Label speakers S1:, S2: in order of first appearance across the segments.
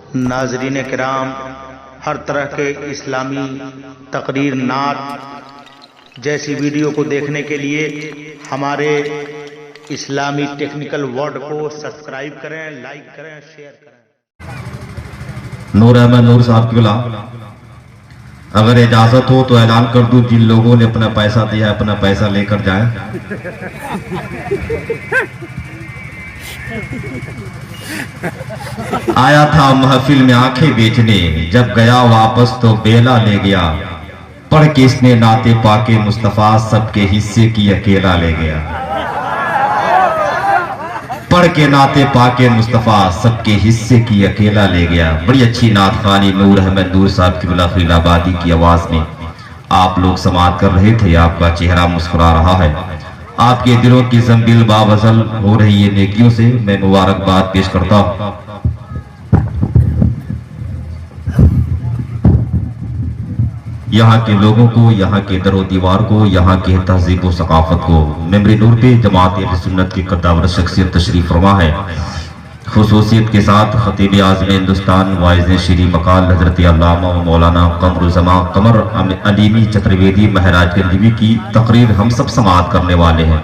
S1: नाजरीन किराम, हर तरह के इस्लामी तकरीर, नात जैसी वीडियो को देखने के लिए हमारे इस्लामी टेक्निकल वर्ल्ड को सब्सक्राइब करें, लाइक करें, शेयर करें।
S2: नूर अहमद नूर साहब की अगर इजाजत हो तो ऐलान कर दूं, जिन लोगों ने अपना पैसा दिया अपना पैसा लेकर जाएं। आया था महफिल में आंखें बेचने, जब गया वापस तो बेला ले गया। पढ़ के इसने नाते पाके मुस्तफा, सबके हिस्से की अकेला ले गया। पढ़ के नाते पाके मुस्तफा, सबके हिस्से की अकेला ले गया। बड़ी अच्छी नात खानी नूर अहमद नूर साहब की खिलाफाबादी की आवाज में आप लोग समाअत कर रहे थे। आपका चेहरा मुस्कुरा रहा है, आपके दिलों की जंबिल बावजल हो रही है नेकियों से। मैं मुबारकबाद पेश करता हूं यहाँ के लोगों को, यहाँ के दरो दीवार को, यहाँ के तहजीब व सकाफत को। मेमरी नूर पे जमात अहले सुन्नत की कद्दावर शख्सियत तशरीफ फरमा है। खुसूसियत के साथ खतीब आज़म हिंदुस्तान वाइज़ श्री मकाल हजरत अल्लामा व मौलाना कमरुज़्ज़मा कमर अलीमी चतुर्वेदी महराजगंज की तकरीर हम सब समाअत करने वाले हैं।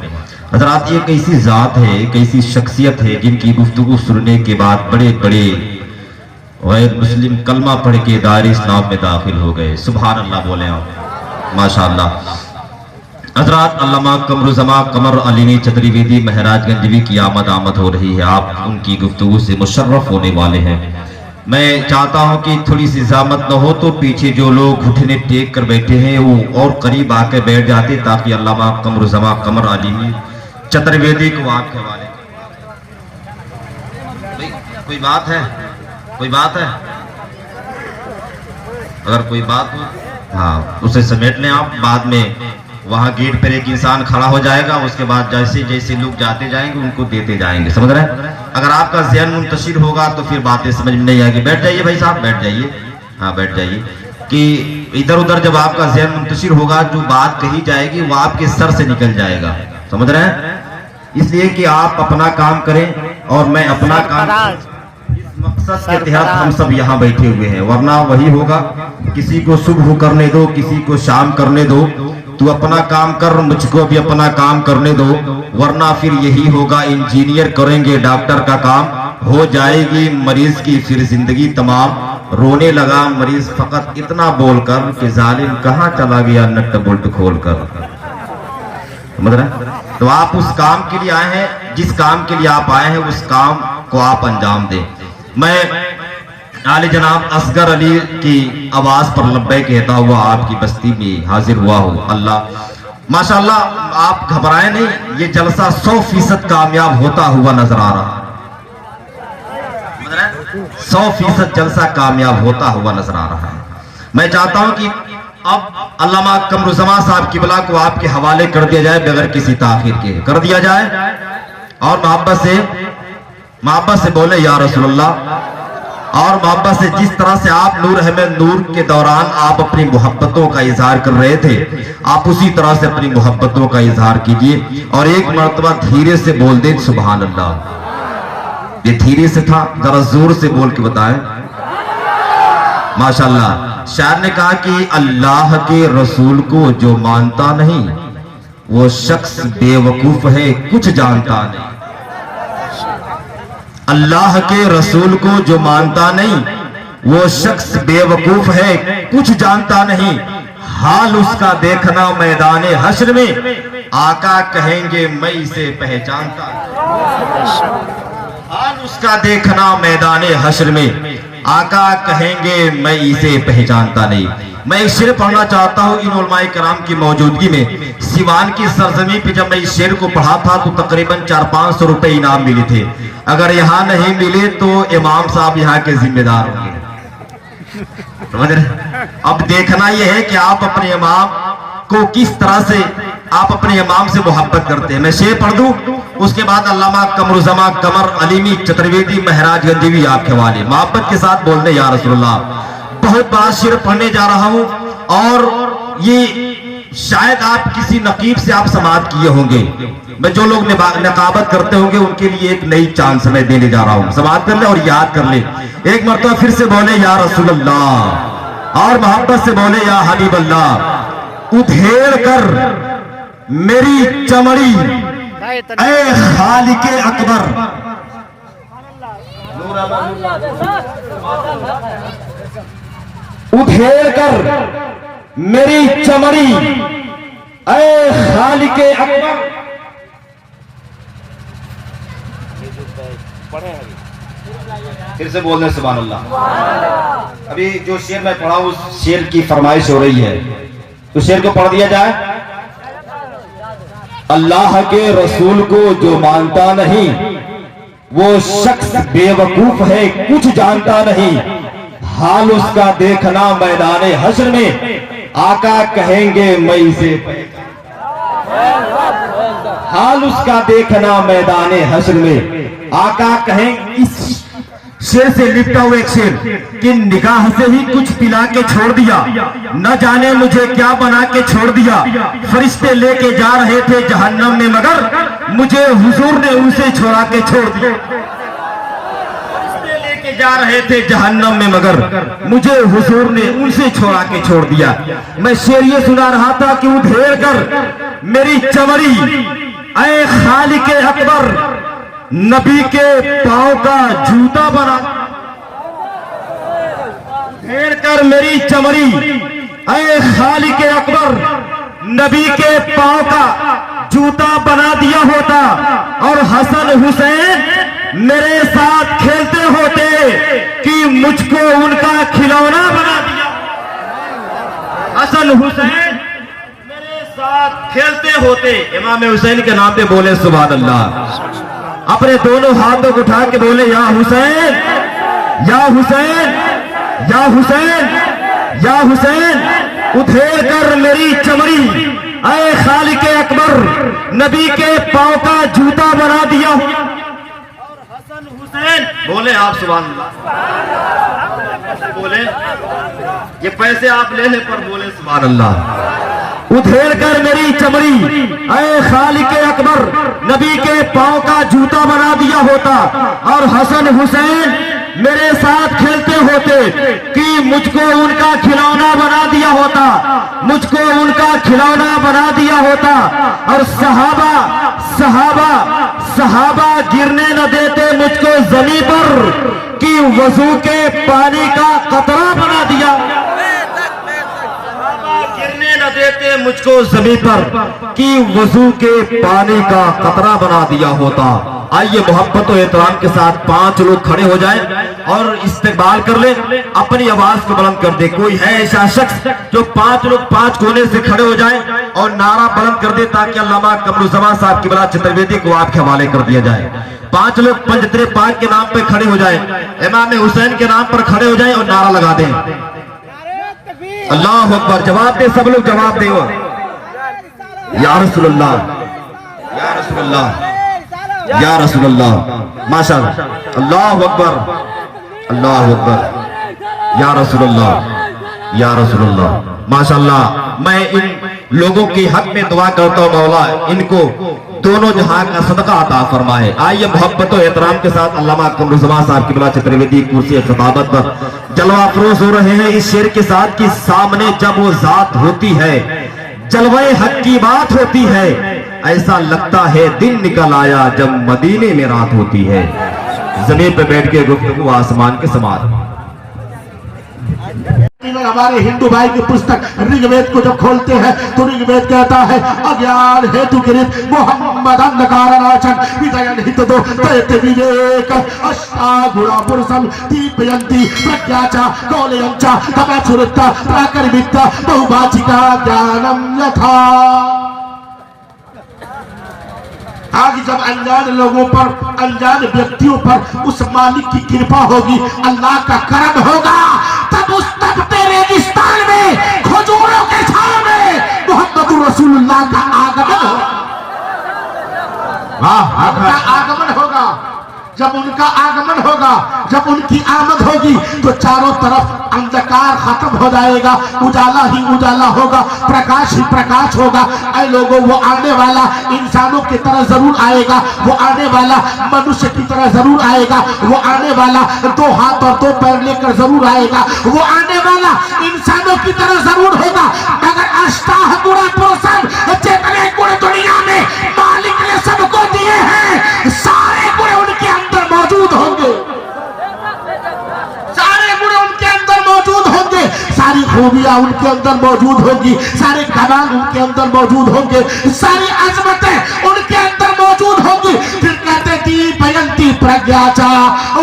S2: हजरात, ये एक ऐसी ज़ात है, एक ऐसी शख्सियत है जिनकी गुफ्तगू सुनने के बाद बड़े बड़े गैर मुस्लिम कलमा पढ़ के दायरे इस्लाम में दाखिल हो गए। सुभान अल्लाह बोले आप, माशाअल्लाह। हजरात, अल्लामा कमरुज़्ज़मा कमर अलीमी चतुर्वेदी महराजगंज की आमद हो रही है। आप उनकी गुफ्तगू से मुशर्रफ होने वाले हैं। मैं चाहता हूं कि थोड़ी सी ज़हमत न हो तो पीछे जो लोग घुटने टेक कर बैठे हैं वो और करीब आके बैठ जाते, ताकि अल्लामा कमरुज़्ज़मा कमर अलीमी चतुर्वेदी को आपके हवाले। कोई बात है? कोई बात है? अगर कोई बात हो हाँ उसे समेट लें आप। बाद में वहां गेट पर एक इंसान खड़ा हो जाएगा, उसके बाद जैसे जैसे लोग जाते जाएंगे उनको देते जाएंगे, समझ रहे हैं? अगर आपका ज़हन मुंतशिर होगा तो फिर बातें समझ में नहीं आएगी। बैठ जाइए भाई साहब, बैठ जाइए। हाँ बैठ जाइए कि इधर उधर जब आपका ज़हन मुंतशिर होगा, जो बात कही जाएगी वो आपके सर से निकल जाएगा, समझ रहे हैं? इसलिए कि आप अपना काम करें और मैं अपना काम, मकसद के तहत हम सब यहाँ बैठे हुए हैं। वरना वही होगा, किसी को सुबह करने दो, किसी को शाम करने दो, तू अपना काम कर, मुझको भी अपना काम करने दो। वरना फिर यही होगा, इंजीनियर करेंगे डॉक्टर का काम, हो जाएगी मरीज की फिर जिंदगी तमाम। रोने लगा मरीज फकत इतना बोलकर कि जालिम कहाँ चला गया नट बोल्ट खोलकर, समझ रहे? तो आप उस काम के लिए आए हैं, जिस काम के लिए आप आए हैं उस काम को आप अंजाम दें। मैं आले जनाब असगर अली की आवाज पर लब्बे कहता हुआ आपकी बस्ती में हाजिर हुआ हूँ। अल्लाह माशाअल्लाह, आप घबराए नहीं, ये जलसा 100% कामयाब होता हुआ नजर आ रहा है। 100% जलसा कामयाब होता हुआ नजर आ रहा है। मैं चाहता हूं कि अब अल्लामा कमरुज़्ज़मा साहब की बला को आपके हवाले कर दिया जाए, बगैर किसी ताखीर के कर दिया जाए, और मोहब्बत से बोले या रसूलुल्लाह। और मोहब्बत से जिस तरह से आप नूर अहमद नूर के दौरान आप अपनी मोहब्बतों का इजहार कर रहे थे, आप उसी तरह से अपनी मोहब्बतों का इजहार कीजिए। और एक मर्तबा धीरे से बोल दे सुभान अल्लाह। ये धीरे से था, जरा जोर से बोल के बताएं। माशाअल्लाह, शायर ने कहा कि अल्लाह के रसूल को जो मानता नहीं वो शख्स बेवकूफ है, कुछ जानता नहीं। अल्लाह के रसूल को जो मानता नहीं वो शख्स बेवकूफ है, कुछ जानता नहीं। हाल उसका देखना मैदान हश्र में, आका कहेंगे मैं इसे पहचानता। हाल उसका देखना मैदान हश्र में, आका कहेंगे मैं इसे पहचानता नहीं। मैं एक शेर पढ़ना चाहता हूँ इन उलमाए कराम की मौजूदगी में। सिवान की सरजमी पे जब मैं इस शेर को पढ़ा था तो तकरीबन 400-500 रुपए इनाम मिले थे। अगर यहाँ नहीं मिले तो इमाम साहब यहाँ के जिम्मेदार होंगे, समझ रहे? अब देखना यह है कि आप अपने इमाम को किस तरह से, आप अपने इमाम से मोहब्बत करते हैं। मैं शेर पढ़ दूं, उसके बाद अल्लामा कमरुज़्ज़मा कमर अलीमी चतुर्वेदी महराजगंज आपके हवाले। मोहब्बत के साथ बोल दे या रसूलुल्लाह। बहुत बड़ा शेर पढ़ने जा रहा हूं और ये शायद आप किसी नकीब से आप समाअत किए होंगे। मैं जो लोग नकाबत करते होंगे उनके लिए एक नई चांस मैं देने जा रहा हूं। समाअत कर ले और याद कर ले। एक मरतबा फिर से बोले या रसूल अल्लाह और मोहब्बत से बोले या हबीब अल्लाह। उधेड़ कर मेरी चमड़ी ऐ खालिके अकबर। उधेड़ कर मेरी चमड़ी ऐ खालिके अकबर। फिर से बोल रहे सुभान अल्लाह। अभी जो शेर मैं पढ़ा उस शेर की फरमाइश हो रही है, तो शेर को पढ़ दिया जाए। अल्लाह के रसूल को जो मानता नहीं वो शख्स बेवकूफ है, कुछ जानता नहीं। हाल उसका देखना मैदान हश्र में, आका कहेंगे मैं इसे। हाल उसका देखना मैदान हश्र में, आका कहेंगे। इस शेर से लिपटा हुआ एक शेर कि निगाह से ही कुछ पिला के छोड़ दिया, न जाने मुझे क्या बना के छोड़ दिया। फरिश्ते लेके जा रहे थे जहन्नम में मगर मुझे हुजूर ने उनसे छुड़ा के छोड़ दिया। फरिश्ते लेके जा रहे थे जहन्नम में मगर मुझे हुजूर ने उनसे छुड़ा के छोड़ दिया। मैं शेर ये सुना रहा था कि उधेड़ कर मेरी चमड़ी ऐ खालिके अकबर, नबी के पांव का जूता बना। घेर कर मेरी चमड़ी ऐ खालिके अकबर, नबी के पांव का जूता बना दिया होता और हसन हुसैन मेरे साथ खेलते होते कि मुझको उनका खिलौना बना दिया। हसन हुसैन मेरे साथ खेलते होते। इमाम हुसैन के नाम पे बोले सुभान अल्लाह। अपने दोनों हाथों को उठा के बोले या हुसैन या हुसैन या हुसैन या हुसैन। उधेड़ कर मेरी चमड़ी ऐ खालिके अकबर, नबी के पांव का जूता बना दिया। और हसन हुसैन बोले आप सुभान अल्लाह। बोले ये पैसे आप लेने पर बोले सुभान अल्लाह। उधेड़ कर मेरी चमड़ी ऐ खालिके अकबर, नबी के पांव का जूता बना दिया होता और हसन हुसैन मेरे साथ खेलते होते कि मुझको उनका खिलौना बना दिया होता, मुझको उनका खिलौना बना दिया होता। और सहाबा सहाबा सहाबा गिरने न देते मुझको जमीन पर कि वजू के पानी का कतरा बना दिया। गिरने न देते मुझको जमीन पर कि वजू के पानी का कतरा बना दिया होता। आइए मोहब्बत और एहतराम के साथ 5 लोग खड़े हो जाएं और इस्तेकबाल कर ले, अपनी आवाज को बुलंद कर दे। कोई है ऐसा शख्स जो 5 लोग 5 कोने से खड़े हो जाएं और नारा बुलंद कर दे ताकि अल्लामा कमरुज़्ज़मान साहब की बला चतुर्वेदी को आपके हवाले कर दिया जाए। 5 लोग पंजतरे पाक के नाम पे खड़े हो जाए, इमाम हुसैन के नाम पर खड़े हो जाए और नारा लगा दें अल्लाह अकबर। जवाब दे, सब लोग जवाब दे। या रसूलुल्लाह या रसूलुल्लाह या रसूलुल्लाह। माशाअल्लाह, अल्लाह अकबर अल्लाह अकबर। या रसूलुल्लाह या रसूलुल्लाह। माशाअल्लाह, मैं इन लोगों के हक में दुआ करता हूँ मौला इनको दोनों जहां का सदका अता फरमाए। आइए मोहब्बत और एहतराम के साथ अल्लामा कमरुज़्ज़मान साहब की बला चतुर्वेदी कुर्सी खिताबत पर जलवा अफरोज हो रहे हैं इस शेर के साथ कि सामने जब वो जात होती है, जलवे हक की बात होती है, ऐसा लगता है दिन निकल आया जब मदीने में रात होती है। जमीन पे बैठ के गुफ्तगू आसमान के समान।
S3: हमारे हिंदू भाई की पुस्तक ऋग्वेद को जब खोलते हैं तो ऋग्वेद कहता है अज्ञान हेतु गिरित मोहम्मद अंधकारनाशन विजयन हित दो तयते विवेक अष्टागुणा पुरुषम दीपयंती प्रज्ञाचा कौलयंचा तपस्विता प्राकर्मिता बहुभाषिका ज्ञानम यथा। आज जब अनजान लोगों पर, अनजान व्यक्तियों पर उस मालिक की कृपा होगी, अल्लाह का करम होगा, तब उस तपते रेगिस्तान में खजूरों के छाव में मोहम्मद रसूलुल्लाह का आगमन होगा। उनका आगमन होगा। जब उनका आगमन होगा, जब उनकी आमद होगी तो चारों तरफ अंधकार खत्म हो जाएगा, उजाला ही उजाला होगा, प्रकाश ही प्रकाश होगा। ऐ लोगों, वो आने वाला इंसानों की तरह जरूर आएगा, वो आने वाला मनुष्य की तरह जरूर आएगा, वो आने वाला 2 हाथ और 2 पैर लेकर जरूर आएगा, वो आने वाला इंसानों की तरह जरूर होगा। मगर अष्टाह गुणा पुरुषम, जितने गुण दुनिया में मालिक ने सबको दिए हैं, सारे गुण उनके अंदर मौजूद होंगे, सारे गुण उनके अंदर मौजूद होंगे, सारी खूबियां उनके अंदर मौजूद होंगी, सारे कमाल उनके अंदर मौजूद होंगे, सारी अजमतें उनके अंदर मौजूद होंगी। फिर कहते दीपयंती प्रज्ञाचा,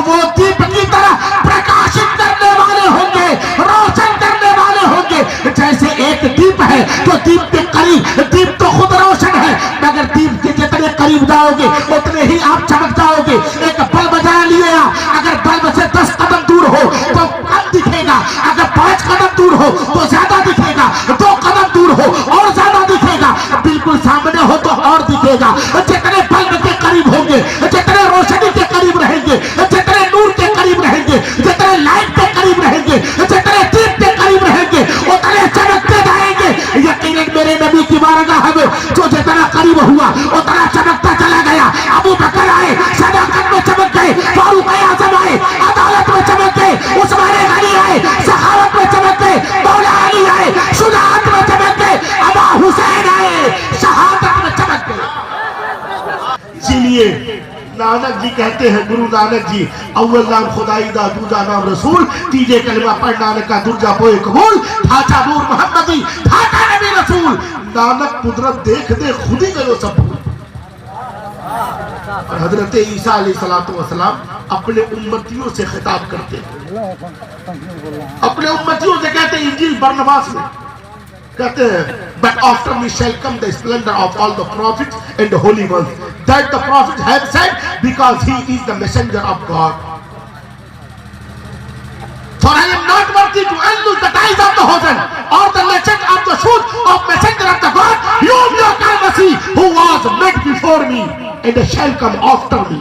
S3: वो दीप की तरह प्रकाशित करने वाले होंगे, रोशन करने वाले होंगे। जैसे एक दीप है तो दीप के करीब, दीप तो खुद रोशन है, मगर दीप के जितने करीब जाओगे उतने ही आप चमक जाओगे। एक बल्ब जला लिए आप, अगर बल्ब से 10 कदम दूर हो तो कम दिखेगा, अगर 5 कदम दूर हो तो ज्यादा दिखेगा, 2 कदम दूर हो और ज्यादा दिखेगा, बिल्कुल सामने हो तो और दिखेगा। जितने बल्ब के करीब होंगे, जितने रोशनी के करीब रहेंगे, जितने नूर के करीब रहेंगे, जितने लाइट के करीब रहेंगे, जितने दीप के करीब रहेंगे, उतने चमकते जाएंगे। यकीनन मेरे नबी की बारगाह में जो जितना करीब हुआ उतना चमकता चला गया। अबू बकर आए, सदाकत में चमक गए, फारूक आजम आए, अदालत में चमक गए, उस्मान गनी आए, सखावत में चमक गए, मौला अली आए, शुजाअत में चमक गए, अबा हुसैन आए, शहादत में चमक गए। इसीलिए नानक जी कहते हैं, गुरु नानक जी, अव्वल नाम खुदाई दा, दूजा नाम रसूल, तीजे कलमा पढ़ नानक का दुर्जा पोए कबूल, ठाचा नूर मोहम्मदी, ठाचा नबी रसूल। नानक कुदरत देख दे खुद ही गयो सब भूल। और हजरत ईसा अलैहिस्सलातु वस्सलाम अपने उम्मतियों से खिताब करते हैं, अपने उम्मतियों से कहते हैं, इंजील बरनबास में कहते हैं, but after me shall come the splendor of all the prophets and the holy ones, that the prophets have said, because he is the messenger of God. For I am not worthy to unloose the ties of the chosen or the legend of the truth of messenger of the God, whom you call Masih, who was made before me and shall come after me.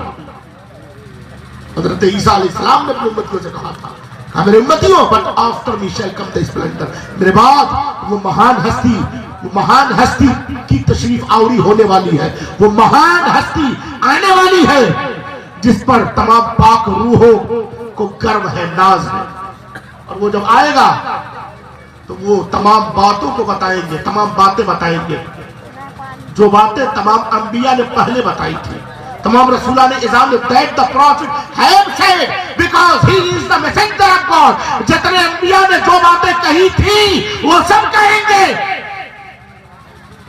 S3: हज़रत ईसा अलैहिस्सलाम ने अपनी उम्मतियों से कहा था, मेरे उम्मतियों, but after me shall come the splendour, मेरे बाद वो महान हस्ती की तशरीफ आवरी होने वाली है, वो महान हस्ती आने वाली है जिस पर तमाम पाक रूहों को गर्व है, नाज है। और वो जब आएगा तो वो तमाम बातों को बताएंगे, तमाम बातें बताएंगे, जो बातें तमाम अंबिया ने पहले बताई थी, तमाम रसूला ने Izam that the profit have said because he is the messenger of God. जितने अंबिया ने जो बातें कही थी वो सब कहेंगे।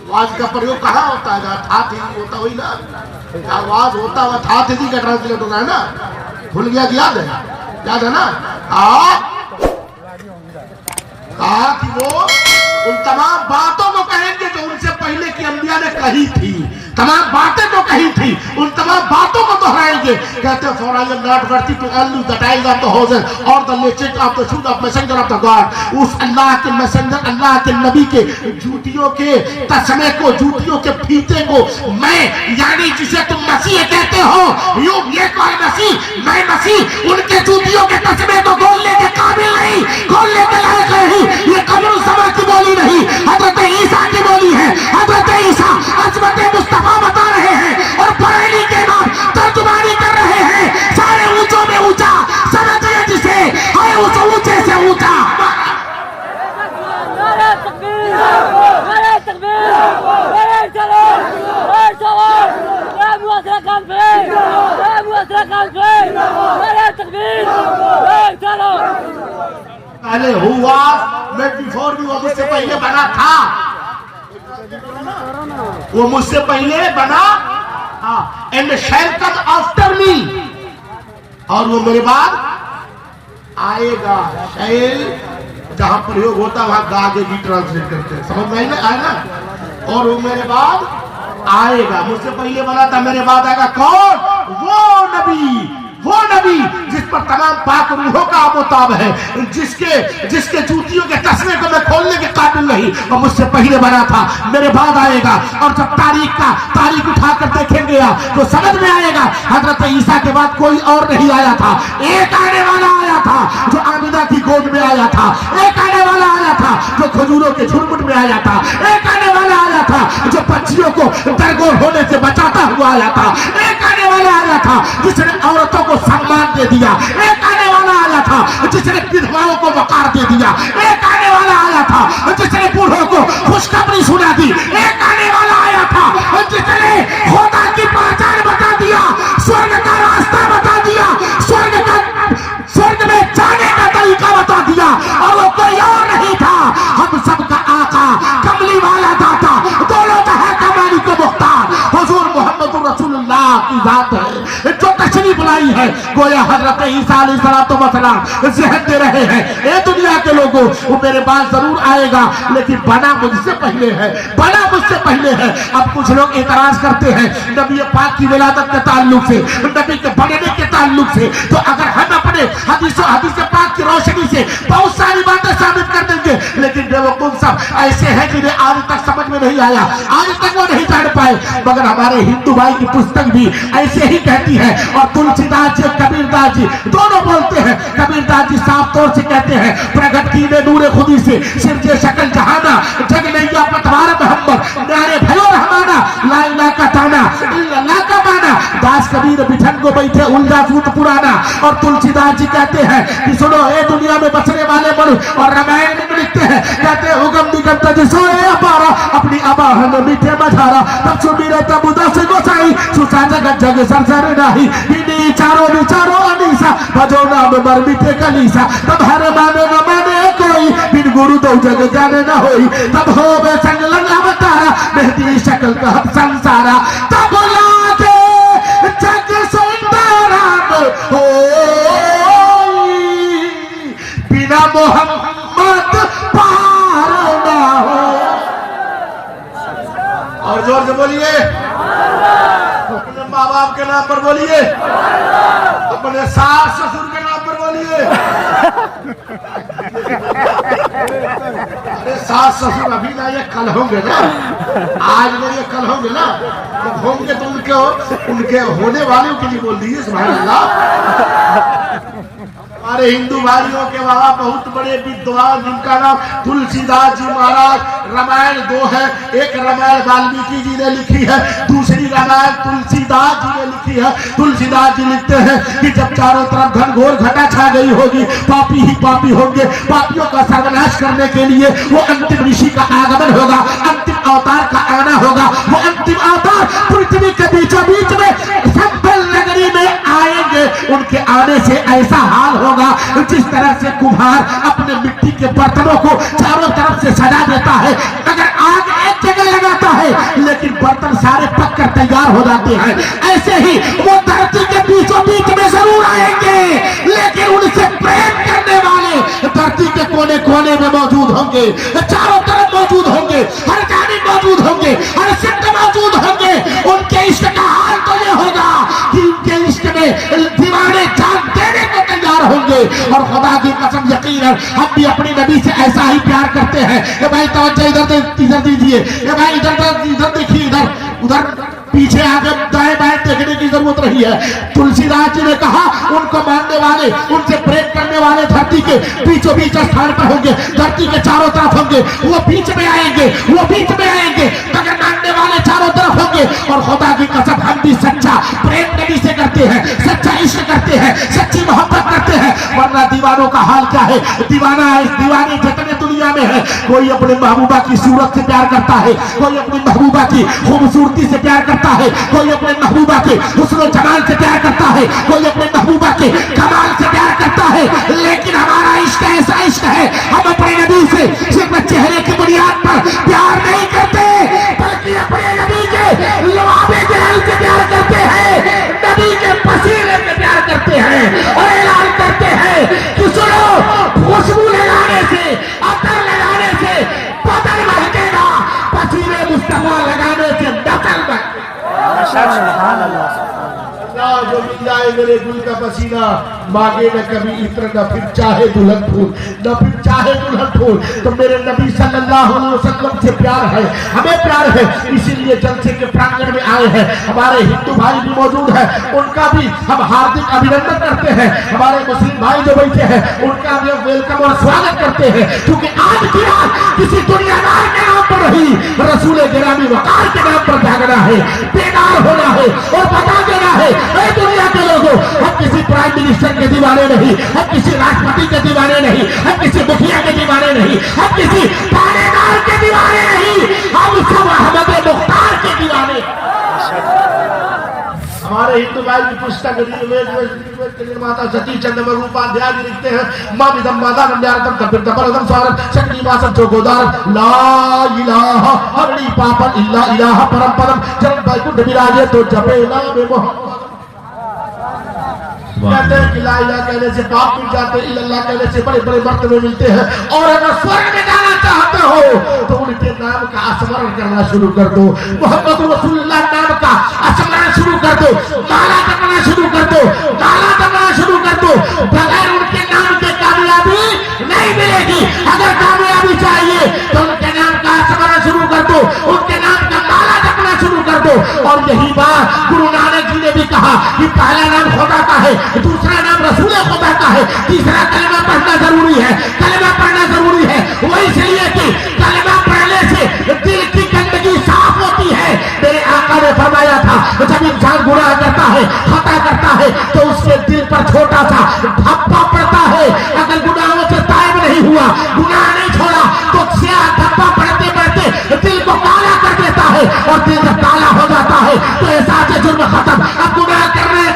S3: आवाज का प्रयोग कहाँ होता है? था थी होता हुई ना, आवाज होता हुआ था थी का ट्रांसलेट होता है ना, भूल गया? याद है ना? कहा कि वो उन तमाम बातों को कहेंगे जो उनसे पहले की अंबिया ने कही थी, तमाम बातें तो कही थी, उन तमाम बातों को दोहराएंगे। कहते हैं for I am not worthy to unloose the ties of the chosen or the legend of the truth of messenger of the God। उस अल्लाह के मैसेंजर, अल्लाह के नबी के जूतियों के तस्मे को, जूतियों के फीते को मैं, यानी जिसे तुम मसीह कहते हो, ये कौन मसीह? मैं मसीह, उनके जूतियों के तस्मे को खोलने के काबिल नहीं, खोलने के लायक नहीं। ये कब्र समा की बोली नहीं, हजरत ईसा की बोली है। हजरत ईसा अजमत मुस्तफा बता रहे हैं और बरेली के नाम तर्जुमानी कर रहे हैं। सारे ऊंचों में ऊंचा समझिए जिसे, है उस ऊंचे से ऊंचा। पहले हुआ मैं बिफोर भी, वो मुझसे पहले बना था, वो मुझसे पहले बना, and shall come after me, और वो मेरे बाद आएगा। शैल जहां प्रयोग होता है वहां गा के भी ट्रांसलेट करते हैं, समझ में आया ना? और वो मेरे बाद आएगा, मुझसे पहले बना था, मेरे बाद आएगा। कौन? वो नबी जिस पर तमाम पाक रूहों का आबोताब है, जिसके जूतियों के तस्मे को मैं खोलने के काबिल नहीं, और मुझसे पहले बना था, मेरे बाद आएगा। और जब तारीख उठाकर देखेंगे आप तो समझ में आएगा हजरत ईसा के बाद कोई और नहीं आया था, एक आने वाला आया था जो आमिना की गोद में आया था। था, एक आने वाला आया था जो खजूरों के झुरमुट में आया था, एक आने वाला आया था जो पक्षियों को दरगोर होने से बचाता हुआ आया था, एक आने वाला आया था जिसने औरतों को सम्मान दे दिया, एक आने वाला आया था जिसने विधवाओं को वकार दे दिया, एक आने वाला आया था जिसने बूढ़ों को खुशखबरी सुना दी, एक आने वाला आया था जिसने खुदा की पहचान बता दिया, स्वर्ग का रास्ता बता दिया, स्वर्ग में जाने का तरीका बता दिया, और वो कोई और नहीं था, हम सबका आका, कमली वाला दाता, दोनों तहर का मालिक को मुख्तार हुजूर मोहम्मद रसूलुल्लाह की जात है जो तशरीफ लाई है। गोया हजरत ईसा अलैहिस्सलाम ज़हन दे रहे हैं, ए दुनिया के लोगों, वो मेरे पास जरूर आएगा लेकिन बना मुझसे पहले है, बना मुझसे पहले है। अब कुछ लोग एतराज करते हैं नबी पाक की विलादत के ताल्लुक से, नबी के बनने के ताल्लुक से, तो अगर हम अपने हदीस पाक की रोशनी से बहुत सारी बातें साबित कर देंगे, लेकिन बेवकूफ सब ऐसे हैं जिन्हें आज तक समझ में नहीं आया, आज तक वो नहीं जान पाए। मगर हमारे हिंदू भाई की पुस्तक भी ऐसे ही कहती है, और तुलसीदास जी कबीरदास जी दोनों बोलते हैं। कबीरदास जी साफ तौर से कहते हैं, प्रगट की ने नूरे खुदी से सिरजे शक्ल जहाना, जग नैया पतवार मोहम्मद नारे भयो रहमाना, ला इलाहा का ताना इल्लल्लाह का माना, दास कबीर बिठन को बैठे उलझा सूत पुराना। और तुलसीदास जी कहते हैं कि सुनो, ए दुनिया में बसने वाले मनुष्य, और रामायण में लिखते हैं, कहते हैं उगम निगम तज सोए अपारा, अपनी अबाह में मीठे मझारा, तब सुमीरे तब उदास गोसाई, सुसा जगत जग सरसर नाही, बिनी चारो विचारो अनीसा, भजो नाम मर मीठे कलीसा, तब हर माने न माने कोई, बिन गुरु दो जग जाने न होई, तब हो बे संग लग अवतारा, मेहदी शक्ल कहत संसारा, तब लागे जग सुंदरा हो, बिना मोहम्मद पार ना हो। और जोर से बोलिए, अपने माँ बाप के नाम पर बोलिए, अपने सास ससुर के नाम पर बोलिए। अरे सास ससुर अभी ना, ये कल होंगे ना, आज नहीं ये कल होंगे ना, जब होंगे तो उनके होने वालों के लिए बोल दीजिए सुभान अल्लाह। हमारे हिंदू भाइयों के वहां बहुत बड़े विद्वान जिनका नाम तुलसीदास जी महाराज, रामायण दो है, एक रामायण वाल्मीकि जी ने लिखी है, दूसरी रामायण तुलसीदास जी ने लिखी है। तुलसीदास जी लिखते हैं कि जब चारों तरफ घनघोर घटा छा गई होगी, पापी ही पापी होंगे, पापियों का सर्वनाश करने के लिए वो अंतिम ऋषि का आगमन होगा, अंतिम अवतार का आना होगा। वो अंतिम अवतार पृथ्वी के बीचों बीच में संभल नगरी में आएंगे, उनके आने से ऐसा हाल होगा जिस तरह से कुम्हार अपने मिट्टी के बर्तनों को चारों तरफ से सजा देता है, अगर आग एक जगह लगाता है लेकिन बर्तन सारे पककर तैयार हो जाते हैं, ऐसे ही वो धरती के बीचों बीच में जरूर आएंगे, लेकिन उनसे प्रेम करने वाले धरती के कोने कोने में मौजूद होंगे, चारों तरफ मौजूद होंगे, हर जानिब मौजूद होंगे, हर सिद्ध मौजूद होंगे। उनके इश्क का हाल तो ये होगा कि उनके इश्क में दीवाने जान देने को तैयार होंगे। और खुदा की कसम यकीनन हम भी अपनी नबी से ऐसा ही प्यार करते हैं। ये भाई तवज्जो इधर दीजिए, ये भाई इधर देखिए, इधर उधर पीछे आगे दाएं बाएं देखने की जरूरत नहीं है। तुलसीदास जी ने कहा उनको मानने वाले, उनसे प्रेम करने वाले धरती के बीचों बीच स्थान पर होंगे, धरती के चारों तरफ होंगे, वो बीच में आएंगे, वो बीच में आएंगे, मगर मानने वाले चारों तरफ होंगे। और खुदा की कसम हम भी सच्चा प्रेम नबी से करते हैं, सच्चा इश्क करते हैं, सच्ची मोहब्बत करते हैं, वरना दीवानों का हाल क्या है। दीवाना है, दीवाने जितने दुनिया में है, कोई अपने महबूबा की सूरत से प्यार करता है, कोई अपनी महबूबा की खूबसूरती से प्यार करता है, कोई अपने महबूबा के हुस्न जमाल से प्यार करता है, कोई अपने महबूबा के कमाल से प्यार करता है। लेकिन हमारा इश्क ऐसा इश्क है, हम अपने नबी से सिर्फ चेहरे की बुनियाद पर प्यार नहीं करते, बल्कि अपने नबी के लवाबे दिल से प्यार करते हैं, नबी के पसीने से प्यार करते हैं, और ऐलान करते हैं कि सुनो, खुशबू लगाने से, अतर लगाने से बदन महकेगा, पसीने मुस्तफा लगाने से नकल में। मेरे गुल का पसीना मांगे न कभी इत्र, न फिर चाहे दुल्हन फूल, न फिर चाहे दुल्हन फूल। तो मेरे नबी सल्लल्लाहु अलैहि वसल्लम से प्यार है, हमें प्यार है, इसीलिए जलसे के प्रांगण में आए हैं। हमारे हिंदू भाई भी मौजूद है, उनका भी हम हार्दिक अभिनंदन करते हैं। हमारे मुस्लिम भाई जो बैठे हैं उनका भी वेलकम और स्वागत करते हैं, क्योंकि आज की रात किसी दुनियादार के नाम पर नहीं, रसूल गिरामी वकार के नाम पर जागना है, बेदार होना है और बता देना है, ऐ दुनिया के लोगों, हम किसी प्राइम मिनिस्टर के दीवाने नहीं, हम किसी राष्ट्रपति के दीवाने नहीं, हम किसी मुखिया के दीवाने नहीं, हम किसी थानेदार के दीवाने नहीं, हम सब अहमद मुख्तार के दीवाने। हमारे हिंदू भाई की पुस्तक के निर्माता सतीश चंद्र उपाध्याय जी लिखते हैं, मां विदम मादा नंद्यारतम तपिर तपरदम स्वारत शक्ति वासम चोगोदार ला इलाहा हरणी पापन इल्ला इलाहा परम परम जन्म बैकुंठ विराजे तो जपे नाम मोहम्मद। कहते हैं कि ला इलाहा कहने से पाप मिट जाते हैं, इल्लल्लाह कहने से बड़े बड़े मर्तबे मिलते हैं। और अगर स्वर्ग में जाना चाहते हो तो उनके नाम का स्मरण करना शुरू कर दो, मोहम्मद रसूलुल्लाह नाम का स्मरण शुरू कर दो, माला करना शुरू कर दो, माला करना शुरू कर दो। बगैर उनके नाम के कामयाबी नहीं मिलेगी। अगर कामयाबी चाहिए तो उनके नाम का स्मरण शुरू कर दो, उनके नाम का माला करना शुरू कर दो। और यही बात गुरु नानक जी ने भी कहा कि पहला नाम खुदा का है, दूसरा नाम रसूल खुदा का है, तीसरा कलमा पढ़ना जरूरी है, कलमा पढ़ना जरूरी है। वो इसलिए कि कलमा पढ़ने से दिल की गंदगी साफ होती है। मेरे आका ने फरमाया था, जब इंसान गुनाह करता है, खता करता है, तो उसके दिल पर छोटा सा धब्बा पड़ता है। अगर गुनाहों से तायब नहीं हुआ, गुनाह नहीं छोड़ा, तो स्याह धब्बा पड़ते पड़ते दिल को काला कर देता है। और दिल जब काला हो जाता है तो एहसास जुर्म खत्म, अब गुनाह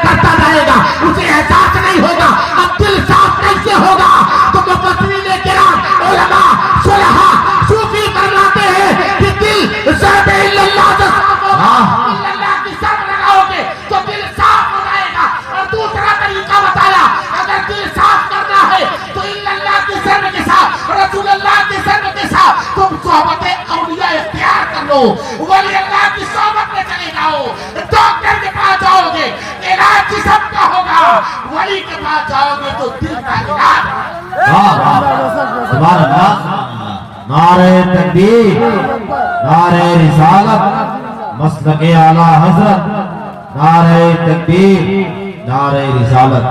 S3: करता जाएगा, उसे एहसास नहीं होगा। अब दिल साफ कैसे होगा? तो मुफस्सिरीन किराम उलमा सुलहा सूफी फरमाते हैं कि दिल सर्ब इल्लल्लाह से साफ होगा। इल्लल्लाह की सर्ब लगाओगे तो दिल साफ हो जाएगा। और दूसरा तरीका बताया, अगर दिल साफ करना है तो इल्लल्लाह की सर्ब के साथ, रसूलुल्लाह की सर्ब के साथ तुम सोहबत औलिया इख्तियार कर लो, वली अल्लाह की सोहबत में चले जाओ। डॉक्टर के पास जाओगे इलाज जिस्म का होगा, वली के पास जाओगे तो दिल का इलाज।
S4: सुभान अल्लाह, नारे तकबीर, नारे रिसालत, मसलके आला हजरत, नारे तकबीर, नारे रिसालत।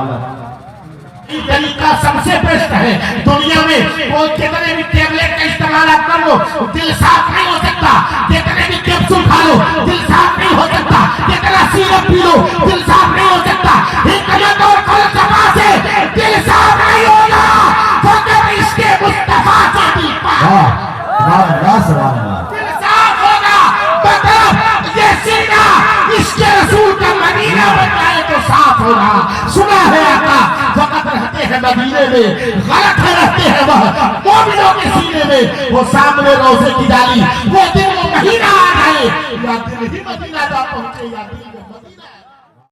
S3: तरीका सबसे बेस्ट है दुनिया में। कोई कितने भी टेबलेट का इस्तेमाल आप कर लो, दिल साफ नहीं हो सकता। कितने भी कैप्सूल खा लो, दिल साफ नहीं हो सकता। कितना सिरप पी लो, दिल साफ नहीं हो सकता। हिकमत और फलसफा से दिल साफ नहीं होगा, फकत इसके मुस्तफा से दिल
S4: सुभान
S3: साफ होगा। मतलब ये सीना इसके रसूल का मदीना बन जाए तो साफ होगा। सुना है आका वक़्त रहते हैं मदीने में, गलत है रहते हैं वह मोमिनों के सीने में। वो सामने रोज़े की डाली, वो दिन वो महीना आ जाए, या दिल ही मदीना जा पहुंचे या दिल